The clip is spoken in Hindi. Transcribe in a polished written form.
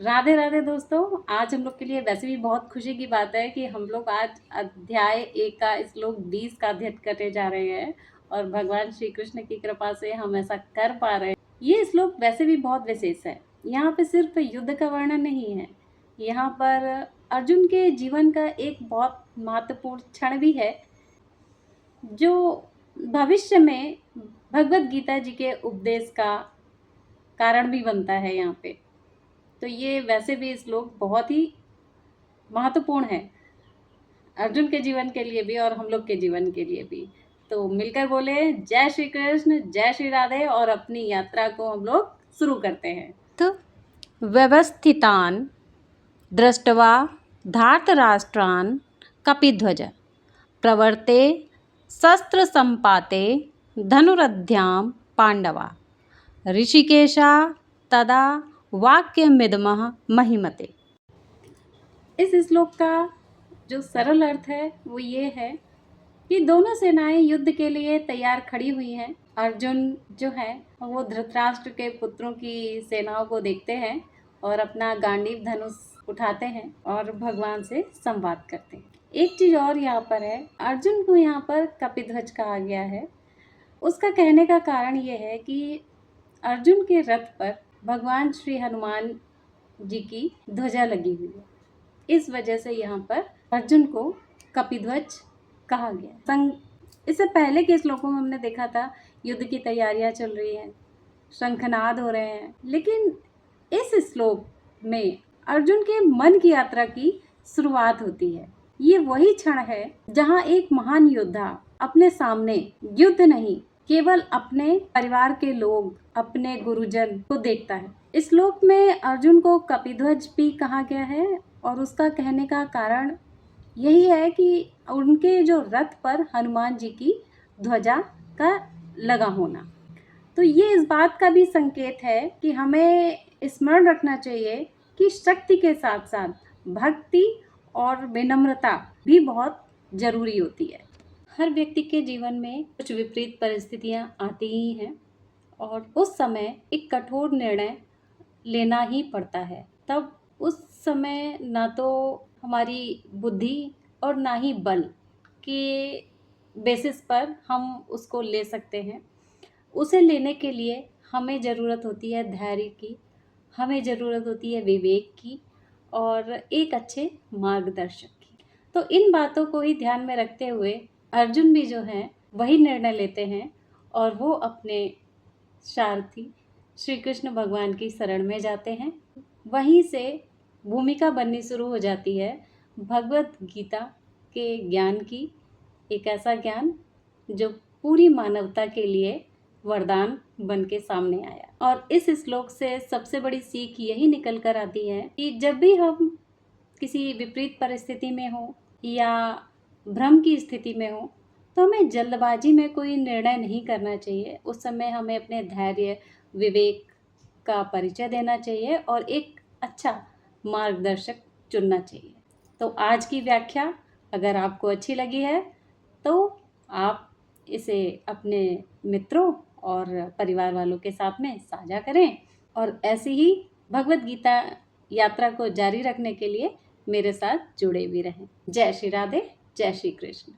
राधे राधे दोस्तों। आज हम लोग के लिए वैसे भी बहुत खुशी की बात है कि हम लोग आज अध्याय 1 का श्लोक 20 का अध्ययन करने जा रहे हैं और भगवान श्री कृष्ण की कृपा से हम ऐसा कर पा रहे हैं। ये श्लोक वैसे भी बहुत विशेष है। यहाँ पे सिर्फ युद्ध का वर्णन नहीं है, यहाँ पर अर्जुन के जीवन का एक बहुत महत्वपूर्ण क्षण भी है जो भविष्य में भगवत गीता जी के उपदेश का कारण भी बनता है। यहाँ पे तो ये वैसे भी श्लोक बहुत ही महत्वपूर्ण है अर्जुन के जीवन के लिए भी और हम लोग के जीवन के लिए भी। तो मिलकर बोले जय श्री कृष्ण, जय श्री राधे और अपनी यात्रा को हम लोग शुरू करते हैं। तो व्यवस्थितान दृष्ट्वा धार्तराष्ट्रान् कपिध्वज प्रवर्ते शस्त्र संपाते धनुरध्यां पांडवा ऋषिकेशा तदा वाक्यमिदमः महिमते। इस श्लोक का जो सरल अर्थ है वो ये है कि दोनों सेनाएं युद्ध के लिए तैयार खड़ी हुई हैं। अर्जुन जो है वो धृतराष्ट्र के पुत्रों की सेनाओं को देखते हैं और अपना गांडीव धनुष उठाते हैं और भगवान से संवाद करते हैं। एक चीज और यहाँ पर है, अर्जुन को यहाँ पर कपिध्वज कहा गया है। उसका कहने का कारण ये है कि अर्जुन के रथ पर भगवान श्री हनुमान जी की ध्वजा लगी हुई है, इस वजह से यहाँ पर अर्जुन को कपिध्वज कहा गया। इससे पहले के श्लोकों में हमने देखा था युद्ध की तैयारियां चल रही हैं, शंखनाद हो रहे हैं, लेकिन इस श्लोक में अर्जुन के मन की यात्रा की शुरुआत होती है। ये वही क्षण है जहाँ एक महान योद्धा अपने सामने युद्ध नहीं, केवल अपने परिवार के लोग, अपने गुरुजन को देखता है। इस श्लोक में अर्जुन को कपिध्वज भी कहा गया है और उसका कहने का कारण यही है कि उनके जो रथ पर हनुमान जी की ध्वजा का लगा होना। तो ये इस बात का भी संकेत है कि हमें स्मरण रखना चाहिए कि शक्ति के साथ साथ भक्ति और विनम्रता भी बहुत जरूरी होती है। हर व्यक्ति के जीवन में कुछ विपरीत परिस्थितियां आती ही हैं और उस समय एक कठोर निर्णय लेना ही पड़ता है। तब उस समय ना तो हमारी बुद्धि और ना ही बल के बेसिस पर हम उसको ले सकते हैं। उसे लेने के लिए हमें ज़रूरत होती है धैर्य की, हमें ज़रूरत होती है विवेक की और एक अच्छे मार्गदर्शक की। तो इन बातों को ही ध्यान में रखते हुए अर्जुन भी जो हैं वही निर्णय लेते हैं और वो अपने सारथी श्री कृष्ण भगवान की शरण में जाते हैं। वहीं से भूमिका बननी शुरू हो जाती है भगवत गीता के ज्ञान की, एक ऐसा ज्ञान जो पूरी मानवता के लिए वरदान बन के सामने आया। और इस श्लोक से सबसे बड़ी सीख यही निकल कर आती है कि जब भी हम किसी विपरीत परिस्थिति में हो या भ्रम की स्थिति में हो तो हमें जल्दबाजी में कोई निर्णय नहीं करना चाहिए। उस समय हमें अपने धैर्य, विवेक का परिचय देना चाहिए और एक अच्छा मार्गदर्शक चुनना चाहिए। तो आज की व्याख्या अगर आपको अच्छी लगी है तो आप इसे अपने मित्रों और परिवार वालों के साथ में साझा करें और ऐसी ही भगवत गीता यात्रा को जारी रखने के लिए मेरे साथ जुड़े भी रहें। जय श्री राधे, जय श्री कृष्ण।